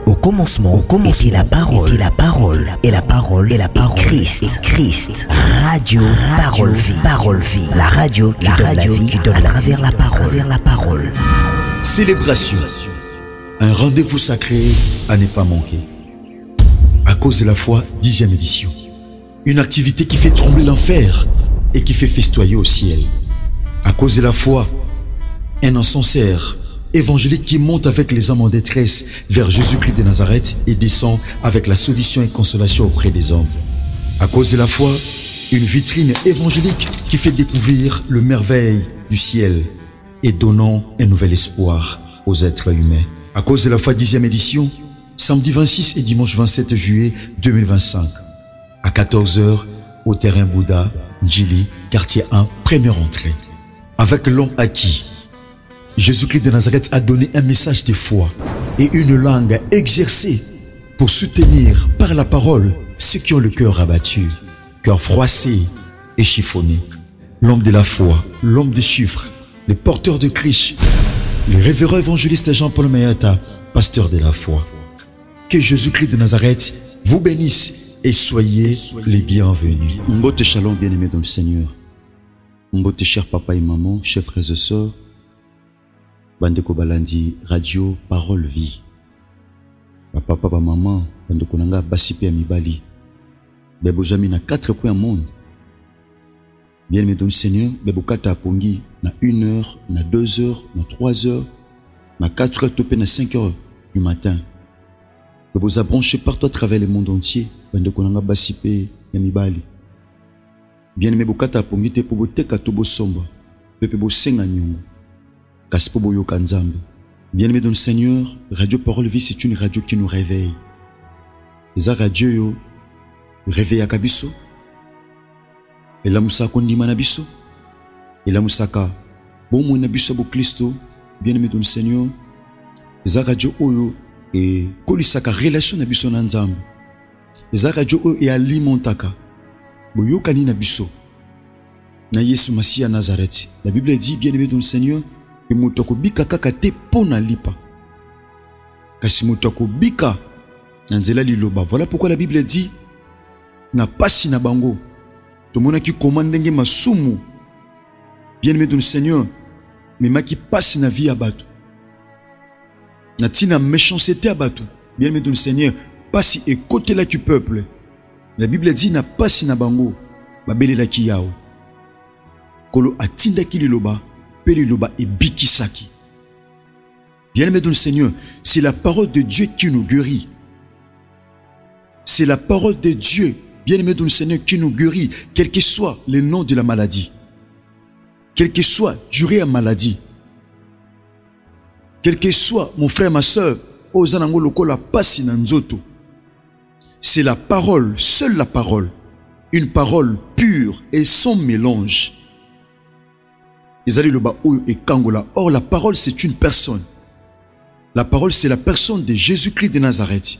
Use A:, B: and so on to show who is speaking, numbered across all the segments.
A: Au commencement était la parole, et la parole est Christ. Radio Parole Vie. La radio qui donne à travers la parole.
B: Célébration. Un rendez-vous sacré à ne pas manquer. À cause de la foi, 10e édition. Une activité qui fait trembler l'enfer et qui fait festoyer au ciel. À cause de la foi, un encensaire évangélique qui monte avec les âmes en détresse vers Jésus-Christ de Nazareth et descend avec la solution et consolation auprès des hommes. À cause de la foi, une vitrine évangélique qui fait découvrir le merveille du ciel et donnant un nouvel espoir aux êtres humains. À cause de la foi, 10e édition, samedi 26 et dimanche 27 juillet 2025, à 14h, au terrain Bouddha, Njili, quartier 1, première entrée. Avec l'homme acquis, Jésus-Christ de Nazareth a donné un message de foi et une langue exercée pour soutenir par la parole ceux qui ont le cœur abattu, cœur froissé et chiffonné. L'homme de la foi, l'homme des chiffres, les porteurs de Christ, le révérend évangéliste Jean-Paul Mayata, pasteur de la foi. Que Jésus-Christ de Nazareth vous bénisse et soyez les bienvenus.
C: Mbote shalom bien-aimés dans le Seigneur. Mbote cher papa et maman, chers frères et sœurs. Bandeko balandi radio Parole Vie. Papa maman, bandeko nanga basipe ya mibali. Bebo jami na 4 coins monde. Bien-aimés dans le Seigneur, bebo kata pongi na 1 heure, na 2 heures, na 3 heures, na 4 heures topé na 5 heures du matin. Bebo za branché partout à travers le monde entier. Bandeko nanga basipe ya mibali. Bien-aimés bokata pongi te pobo teka tobo somba. Pepe bo senga nyongo. Kaspobo yo kanzambe. Bien-aimés dans le Seigneur, Radio Parole Vie, c'est une radio qui nous réveille. Les radio yo réveille akabiso. Et la musaka kondima na biso. Et la musaka bomo na biso bo Kristo. Bien-aimés dans le Seigneur, les radio oyo et kolisaka relation na biso na nzambe. Les radio oyo et alimentaka bo yokani na biso. Na Yesu Masia Nazareth. La Bible dit, bien-aimés dans le Seigneur, que mutoko bika kaka te pona lipa. Kasi mutoko bika nanzela liloba. Voilà pourquoi la Bible dit na pasi na bango. To mona ki commande ngé masumu. Bien-aimé dans le Seigneur, mais ma qui passe na vie à batu. Na tina méchanceté à batu. Bien-aimé dans le Seigneur, pasi et côté là du peuple. La Bible dit na pasi na bango babele la ki yao. Kolo atinda ki liloba. Liloba et bikisaki. Bien-aimés dans le Seigneur, c'est la parole de Dieu qui nous guérit. C'est la parole de Dieu, bien-aimés dans le Seigneur, qui nous guérit, quel que soit le nom de la maladie, quel que soit durée à maladie, quel que soit mon frère, ma soeur, ozanango lokola pasi na nzoto. C'est la parole, seule la parole, une parole pure et sans mélange. Or, la parole, c'est une personne. La parole, c'est la personne de Jésus-Christ de Nazareth.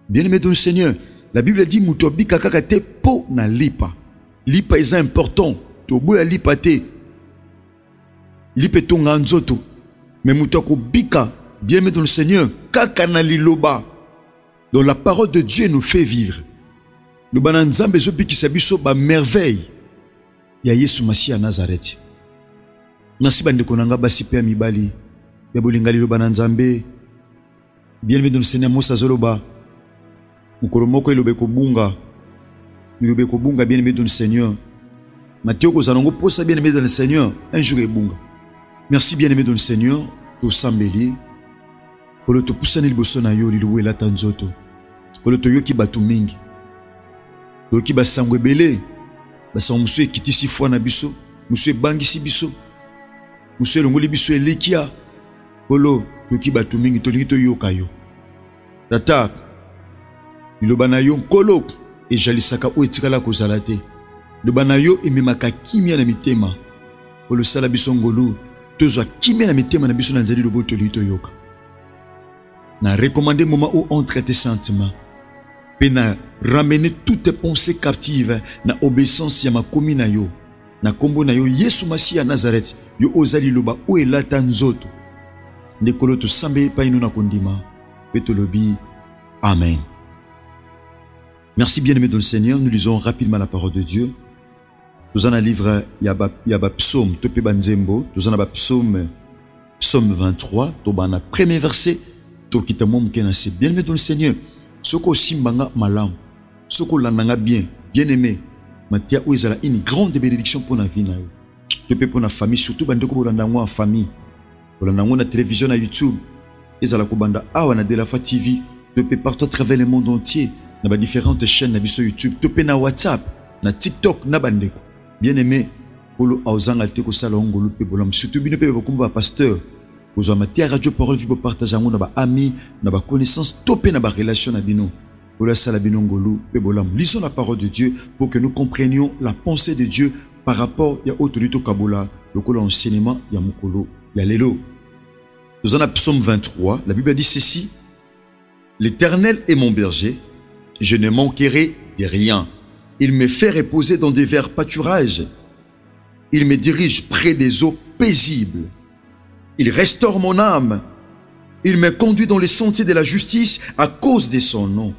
C: Bien-aimé dans le Seigneur, la Bible dit Mutobi kakakate po na lipa. Lipa est important. Tobo ya lipa te. Lipa tonga nzoto. Mais mutoko bika, bien-aimé dans le Seigneur, kaka na liloba. Donc la parole de Dieu nous fait vivre. Le bananzambe zo biki sabiso ba merveille. Ya Yesu Masia Nazareth. Merci bandeko nanga basipe ya mibali. Ya bolingali lo bananzambe. Bien-aimé dans le Seigneur Mosa Zoloba. Mukoromoko ilobe ko bunga. Ilobe ko bunga bien-aimé dans le Seigneur. Matthieu ko zanongo posa bien-aimé dans le Seigneur. Un jour e bunga. Merci bien-aimé dans le Seigneur. To sambeli. Kolo to pusani liboso na yo liluwe la tanzoto. Kolo to yoki batu mingi. Yoki basangwe bele. Basa musue kitisi fwa na biso. Musue bangisi biso. Musue longoli biso elikia. Kolo yoki batu mingi tolingi to yoka yo. Tata. Liloba na yo nkolo. E jalisaka o etikala kozala te. Liloba na yo ememaka kimia na mitema. Kolo sala biso ngolu. Tozwa kimia na mitema na biso na nzali lobo toli to yoka. Na recommander moment où on traite tes sentiments. Pe na ramener toutes tes pensées captives na obéissance ya makomi na yo. Na kombo na yo Yesu Masia Nazareth. Yo ozali loba ou elata nzoto. Ndekolo to sambe pa inu na kondima.
B: Petolobi. Amen. Merci bien-aimés dans le Seigneur. Nous lisons rapidement la parole de Dieu. Nous en avons un livre, il y a psaume, Tope Banzembo. Nous en avons psaume 23. Nous avons un premier verset. Bien-aimés dans le Seigneur. Ce qu'on simbanga malam, ce qu'on l'ananga bien, bien-aimé. Matia où il y a une grande bénédiction pour la vie. Tope pour la famille, surtout bandeko pour la en famille. Pour la télévision, à YouTube. Et ça la kubanda awa na de la TV. Tope partout à travers le monde entier. Dans différentes chaînes sur YouTube, topé na WhatsApp, na TikTok, na bandeko. Bien aimé, polo auzanga teko sala ngolu pe bolam surtout bino pe bokumba pasteur. Ozo amatia radio parole vie pour partager ngo na ba amis, na ba connaissance, topé na ba relation na bino. Polo sala bino ngolu pe bolam. Lisons la parole de Dieu pour que nous comprenions la pensée de Dieu par rapport ya autorité kabola, le kolo enseignement ya mukolo ya lelo. Nous en avons psaume 23, la Bible dit ceci: L'Éternel est mon berger. Je ne manquerai de rien. Il me fait reposer dans des verts pâturages. Il me dirige près des eaux paisibles. Il restaure mon âme. Il me conduit dans les sentiers de la justice à cause de son nom.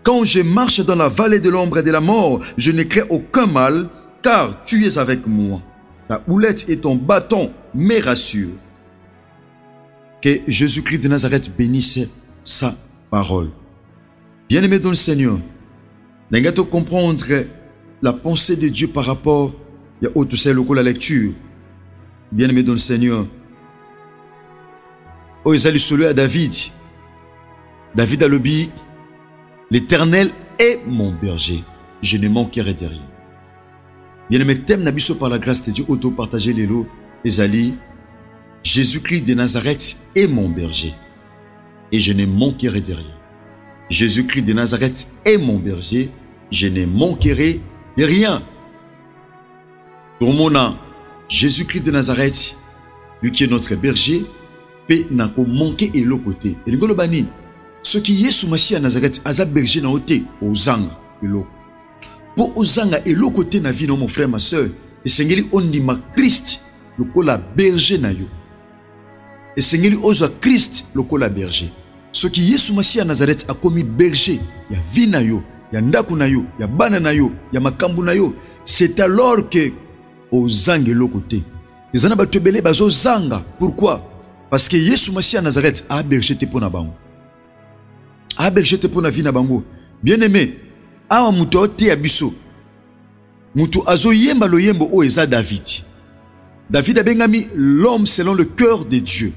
B: Quand je marche dans la vallée de l'ombre et de la mort, je ne crains aucun mal, car tu es avec moi. Ta houlette et ton bâton me rassurent. Que Jésus-Christ de Nazareth bénisse sa parole. Bien-aimé dans le Seigneur, nous devons comprendre la pensée de Dieu par rapport à la lecture. Bien-aimé dans le Seigneur, oh, ils allaient celui à David. David a le dit: L'Éternel est mon berger, je ne manquerai de rien. Bien-aimé, thème n'abisso par la grâce de Dieu, auto-partager les lots, les alliés. Jésus-Christ de Nazareth est mon berger, et je ne manquerai de rien. Jésus-Christ de Nazareth est mon berger, je ne manquerai de rien. Pour mon nom, Jésus-Christ de Nazareth, lui qui est notre berger, peut n'a pas manquer et l'autre côté. Et le bani, ce qui est sous Massia à Nazareth, Aza berger n'a ôté aux zanga et l'autre. Pour aux zanga et l'autre côté na vie, mon frère, ma soeur, et Seigneur, on dit ma Christ, le cola berger na yo. Et Seigneur, osa Christ, le cola berger. Ce qui est sous Massia à Nazareth a commis berger, il y a vie na yo, il y a ndaku na yo, il y a bana na yo, il y a makambu na yo. C'est alors que aux zanga et l'autre côté. Les anaba tebele bazo zanga. Pourquoi? Parce que Yesu Massia à Nazareth a berger te pona bango. A berger te pona vie na bango. Bien aimé, awa muto te abiso. Mutu azo yemba lo yembo o eza David. David a bengami l'homme selon le cœur de Dieu.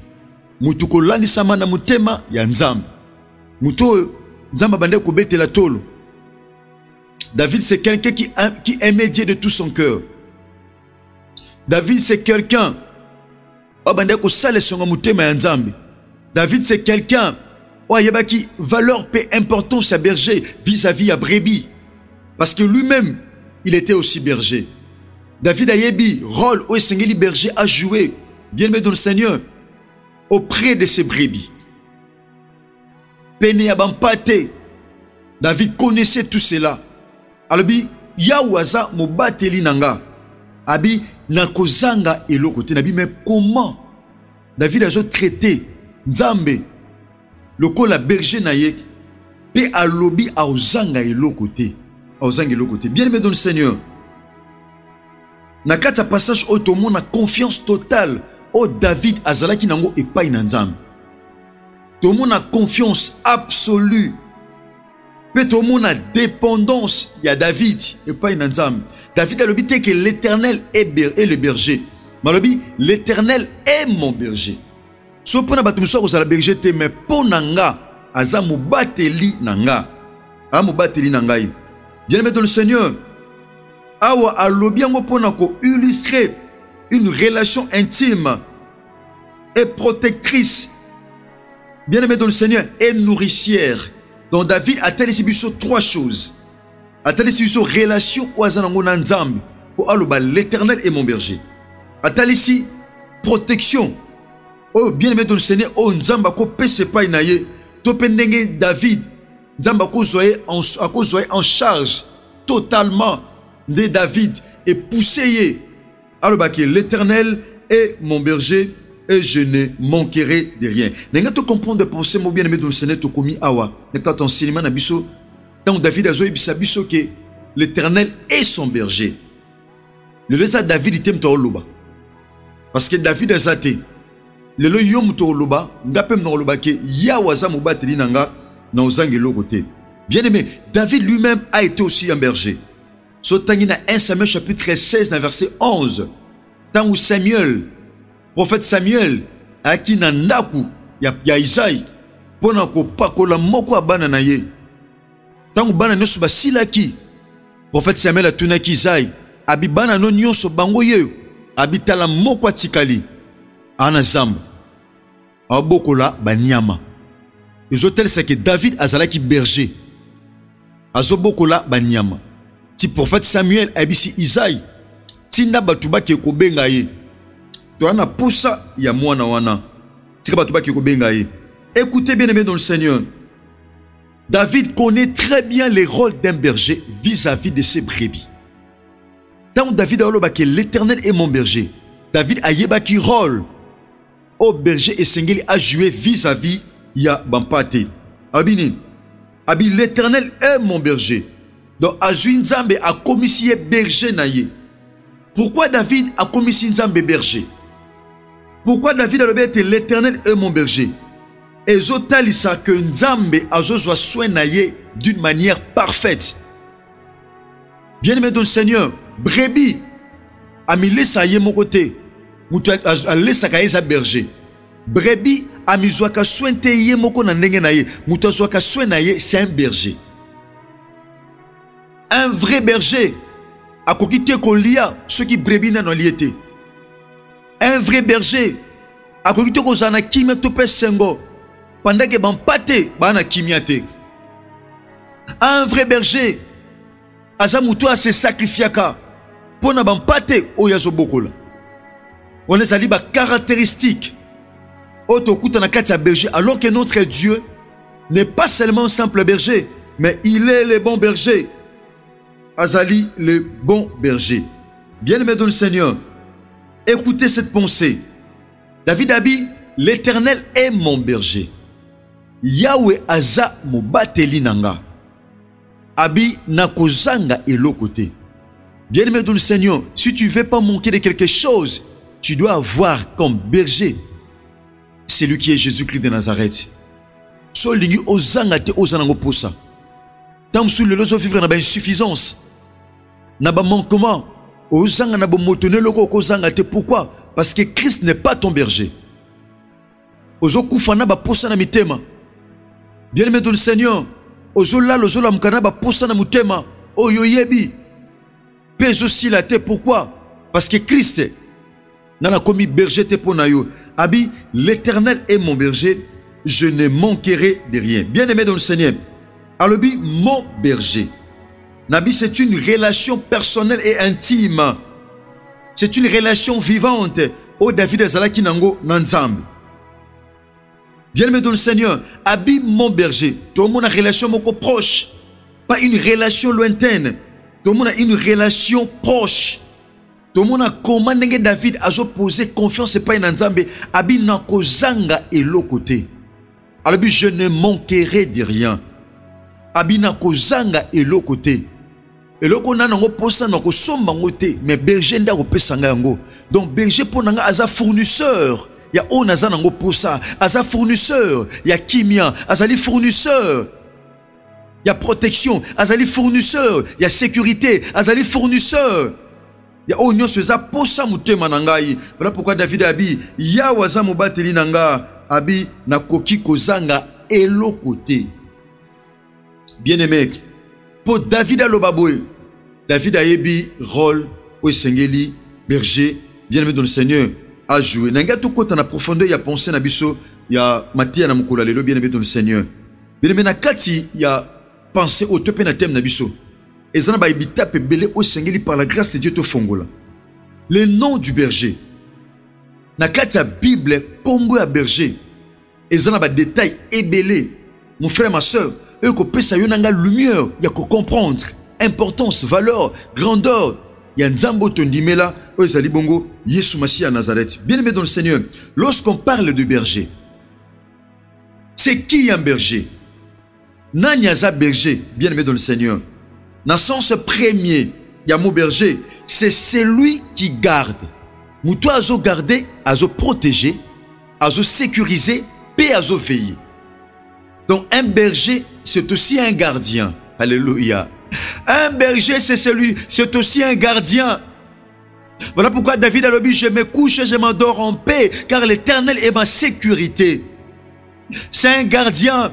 B: Mutu ko landi sama na mutema ya nzambe. Mutu nzamba bande ko betela tolo. David c'est quelqu'un qui aimait Dieu de tout son cœur. David c'est quelqu'un bande ko sale songa mutema ya nzambe. David c'est quelqu'un qui valeur peu importance à berger vis-à-vis à brebis. Parce que lui-même il était aussi berger. David a yebi rôle où Seigneur berger a joué bien aimé dans le Seigneur auprès de ses brebis. Pene abampate. David connaissait tout cela. Albi yawaza mobateli nanga. Abi nakozanga et l'autre côté nabi, mais comment David a traité Nzambe le la berger naye pe alobi a ozanga et l'autre côté. Ozanga et l'autre côté. Bien aimé dans le Seigneur. Nakata passage au tout monde a confiance totale au David azalaki nango epai na Nzambe. Tout le monde a confiance absolue. Mais tout le monde a dépendance. Il y a David epai na Nzambe. David a l'obité que l'Éternel est le berger. Malobi, l'Éternel est mon berger. So pona batumso ko sala berger te mais ponanga aza mubateli nanga. A mubateli nangai. Bien aimé dans le Seigneur. Awa alobi yango pona ko illustrer une relation intime et protectrice. Bien aimé dans le Seigneur et nourricière. Donc David a télé sur trois choses. A télé sur relation oazanango na Nzambe. Pour aloba l'Éternel est mon berger. A télé ici protection. Oh bien aimé dans le Seigneur, oh Nzamba ko pese pa inaye. Topendenge David. Nzamba ko zoye en charge totalement de David et poussé. Alors que l'Éternel est mon berger, et je ne manquerai de rien. Nenga to comprendre de penser mo bien aimé dans le Seigneur to komi awa. Ne quand on cinéma na biso, tant David azo ibisa biso que l'Éternel est son berger. Le laisse à David item to loba. Parce que David a zaté. Le lo yom to loba, ngapem no loba ke ya waza mo bateli nanga na ozangi lo côté. Bien aimé, David lui-même a été aussi un berger. Sotangi na 1 Samuel chapitre 16 na verset 11. Tant où Samuel, prophète Samuel, a qui na ndaku ya Isaïe, pona ko pakola moko abana na ye. Tant où bana nesu basilaki, prophète Samuel a tunaki Isaïe, abi bana no nyonso bango ye, abi tala moko atikali, ana zamba. Abokola banyama. Les hôtels c'est que David azalaki berger. Azobokola banyama. Ti prophète Samuel abisi Isaïe, tinda batuba ke kobenga ye. To ana poussa ya mwana wana. Tika batuba ke kobenga ye. Écoutez bien aimé dans le Seigneur. David connaît très bien les rôles d'un berger vis-à-vis de ses brebis. Tant David a oloba que l'Éternel est mon berger. David a yeba ki rôle au berger et sengeli a joué vis-à-vis ya bampate. Abini. Abi l'Éternel est mon berger. Donc Azui Nzambe a commissionné berger naye. Pourquoi David a commissionné Nzambe berger? Pourquoi David a dit l'Éternel est mon berger? Et zotalisa que Nzambe a besoin soin naye d'une manière parfaite. Bien aimé dans le Seigneur, brebis a mis laissé mon côté. A laissé sa berger. Brebis a mis zoaka soin teye moko na ndenge naye. Muta zoaka soin naye, c'est un berger. Un vrai berger a kokite kolia ce qui brebis na liété. Un vrai berger a kokite kozana kimia tope sengo pendant que ban pate bana kimia te. Un vrai berger aza muto a se sacrifiaka pona ban pate oyazo bokola. On est sali ba caractéristique otokuta na kati ya berger alors que notre Dieu n'est pas seulement un simple berger mais il est le bon berger. Azali, le bon berger. Bien-aimé dans le Seigneur, écoutez cette pensée. David a dit, l'Éternel est mon berger. Yahweh aza mobateli nanga. Abi nakozanga et l'autre côté. Bien-aimé dans le Seigneur, si tu ne veux pas manquer de quelque chose, tu dois avoir comme berger celui qui est Jésus-Christ de Nazareth. Solingi ozanga te ozanango posa. Tant sous le loso vivre na ba insuffisance. Na ba manquement. Ozanga na ba motone loko kozanga te. Pourquoi? Parce que Christ n'est pas ton berger. Ozo kufana ba posa na mitema. Bien aimé dans le Seigneur. Ozo la lozo la mukana ba posa na mutema. Oyo yebi. Peso si la te. Pourquoi? Parce que Christ n'a commis berger te ponayo. Abi, l'Éternel est mon berger. Je ne manquerai de rien. Bien aimé dans le Seigneur. Alobi, mon berger. Nabi, c'est une relation personnelle et intime. C'est une relation vivante. Oh David Azalaki Nango Nanzambe. Bien-aimé dans le Seigneur, Abi, mon berger. Tout le monde a une relation moko proche. Pas une relation lointaine. Tout le monde a une relation proche. Tout le monde a commandé David à poser confiance et pas une Nanzambe. Abi Nakozanga et l'autre côté. Alobi, je ne manquerai de rien. Abina kozanga et l'autre côté. Et l'autre côté, on a posa na kosomba ngote, mais berger nda kopesanga yango. Donc berger pour nanga aza fournisseur. Ya on aza nango posa, aza fournisseur. Ya kimia, azali fournisseur. Ya protection, azali fournisseur. Ya sécurité, azali fournisseur. Ya on nyonso eza posa mutema nangai. Voilà pourquoi David abi ya waza mobateli nanga abi na koki kozanga et l'autre côté. Bien-aimé, pour David à l'Obaboy, David a yebi rôle au Sengeli, berger, bien-aimé dans le Seigneur, a joué. Nanga tout côté na profondeur, il y a pensé na biso, il y a Mathia na mukula lelo, bien-aimé dans le Seigneur. Bien-aimé na kati, il y a pensé au topé na thème na biso. Et ça n'a pas pe belé au Sengeli par la grâce de Dieu te fongola. Le nom du berger. Na kati la Bible, Congo à berger. Et ça n'a pas détail ébélé. Mon frère, ma soeur, eux qui pèsent à une lumière, il y a qu'à comprendre importance, valeur, grandeur ya nzambo tondimela oyo ezali bongo Yesu Masiya à Nazareth. Bien-aimé dans le Seigneur, lorsqu'on parle de berger, c'est qui un berger? Nani aza berger, bien-aimé dans le Seigneur. Dans le sens premier, il y a mot berger, c'est celui qui garde. Moutou azo garder, azo protéger, azo sécuriser, paix azo veiller. Donc un berger, c'est aussi un gardien. Alléluia. Un berger, c'est aussi un gardien. Voilà pourquoi David a dit, je me couche et je m'endors en paix, car l'Éternel est ma sécurité. C'est un gardien.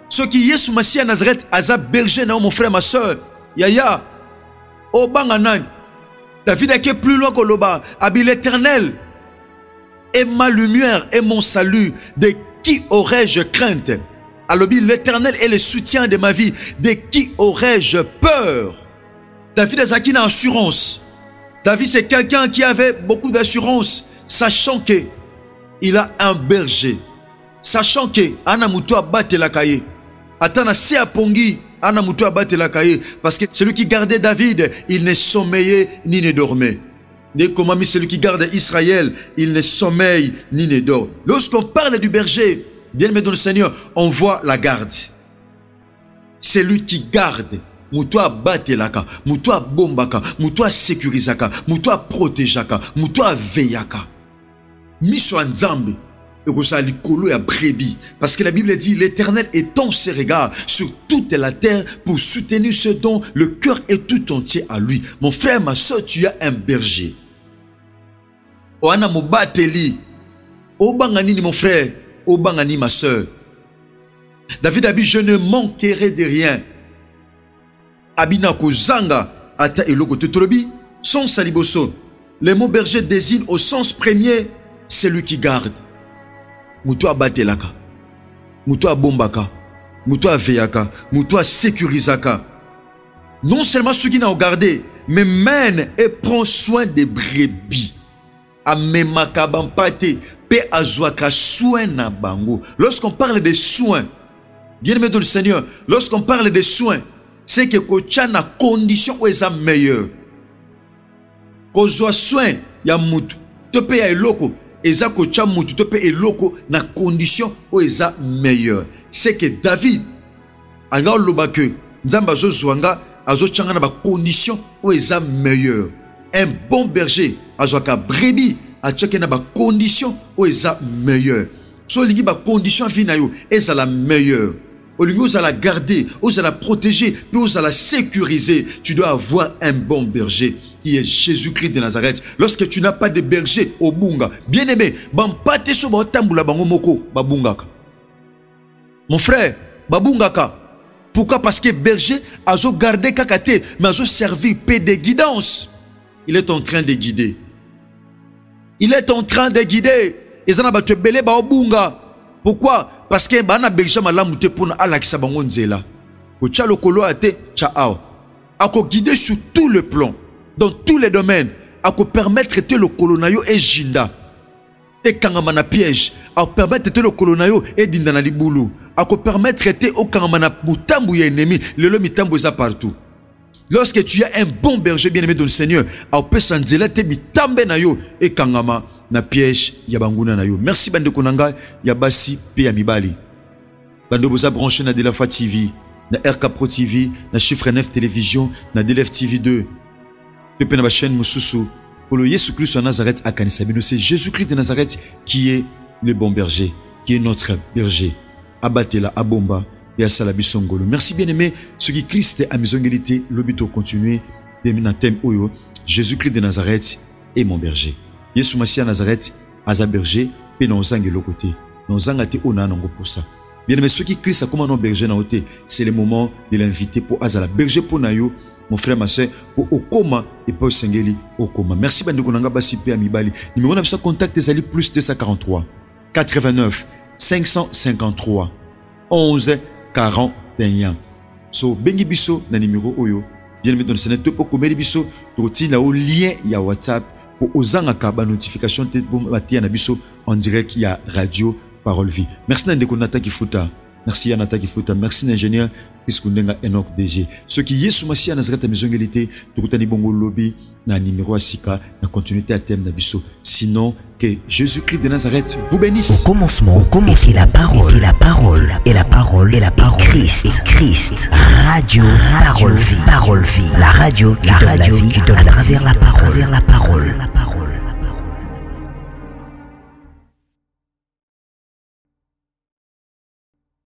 B: Ce qui Yesu Masiya Nazareth, aza berger, mon frère, ma soeur. Yaya. O banganan. David a été plus loin que l'Oba. Abi l'Éternel est ma lumière et mon salut. De qui aurais-je crainte? Alors l'Éternel est le soutien de ma vie. De qui aurais-je peur? David a une assurance. David c'est quelqu'un qui avait beaucoup d'assurance, sachant que il a un berger, sachant que Anamuto a battu la cahier. Atana se apongi Anamuto a battu la cahier, parce que celui qui gardait David, il ne sommeillait ni ne dormait. Dès qu'on m'a mis celui qui garde Israël, il ne sommeille ni ne dort. Lorsqu'on parle du berger, bien-aimé dans le Seigneur, on voit la garde. C'est lui qui garde. Moutoua batelaka, moutoua bombaka, moutoua sécurisaka, moutoua protégeaka, moutoua veillaka. Miso nzambe, ekosa likolo ya brebis. Parce que la Bible dit, l'Éternel étend ses regards sur toute la terre pour soutenir ceux dont le cœur est tout entier à lui. Mon frère, ma soeur, tu as un berger. Oana mobateli, obanganini mon frère, obangani ma soeur. David a dit, je ne manquerai de rien. Abina kozanga ata eloko tetolobi son saliboso. Le mot berger désigne au sens premier celui qui garde. Moutoua batelaka, moutoua bombaka, moutoua veyaka, moutoua sécurisaka. Non seulement ceux qui n'ont gardé, mais mène et prend soin des brebis. Amemaka bampate pe azwaka soin na bango. Lorsqu'on parle de soins, bien-aimé dans le Seigneur, lorsqu'on parle de soins, c'est que kocha na condition où est meilleur. Kozwa soin ya mutu, te pe ya eloko, eza kocha mutu te pe eloko na condition où est meilleur. C'est que David anga loba que nzamba zo zwanga azo changa na ba condition où est meilleur. Un bon berger azwaka brebis a cheke na ba condition où est meilleur. So lingi ba condition vina yo est la meilleure. Vous allez la garder, vous allez la protéger, puis vous allez la sécuriser. Tu dois avoir un bon berger qui est Jésus-Christ de Nazareth. Lorsque tu n'as pas de berger au bunga, bien aimé, mon frère, babungaka. Pourquoi? Parce que berger a gardé kakate, mais a servi paix de guidance. Il est en train de guider. Il est en train de guider. Ils en te belé ba bunga. Pourquoi? Parce que bana berger malamu te pona alakisa bango nzela. Ko tcha lokolo ate tcha ao. Ako guider sur tout le plan, dans tous les domaines, ako permettre te le kolonayo et jinda. Et kangamana piège, ako permettre te le kolonayo et dinda na libulu. Ako permettre te o kangamana mutambu ya ennemi, lelo mitambu za partout. Lorsque tu as un bon berger bien-aimé dans le Seigneur, ako pesa nzela te mitambe na yo et kangama na piège ya banguna na yo. Merci bande konanga ya basi pe ya mibali. Bande boza branché na de la foi TV, na RK Pro TV, na Chiffre 9 télévision, na DLF TV 2. Pepe na ba chaîne mususu. Pour le Jésus-Christ de Nazareth à Kanisabino, c'est Jésus-Christ de Nazareth qui est le bon berger, qui est notre berger. Abatela abomba et à salabisongolo. Merci bien-aimé, ce qui Christ a misongélité, l'obito continuer de thème oyo. Jésus-Christ de Nazareth est mon berger. Yesu Masiya Nazareth aza berger pe na ozangi lokote na ozanga te ona nango pour ça. Bien aimé, ceux qui Christ a comme un berger na ote, c'est le moment de l'inviter pour azala berger pour na yo, mon frère ma soeur, pour okoma et pour sengeli okoma. Merci bande konanga basi pe amibali. Numéro na biso contact ezali plus 243 89 553 11 41. So bengi biso na numéro oyo. Bien aimé dans le Seigneur, to pour komeli biso to na o lien ya WhatsApp. Pour osanga kaba notification te bon batia na biso en direct ya radio Parole Vie. Merci na ndeko Nata Kifuta
C: merci Anata Kifuta, merci l'ingénieur Chris Kundenga Enoch DG. Ce qui est sous Massia Nazareth Maison Égalité, Tukutani Bongo Lobby, na numéro à Sika, na continuité à thème d'Abisso. Sinon, que Jésus-Christ de Nazareth vous bénisse.
A: Au commencement, était la parole, et la parole, et la parole, et la parole, Christ, radio, parole vie, la radio qui donne à travers la parole.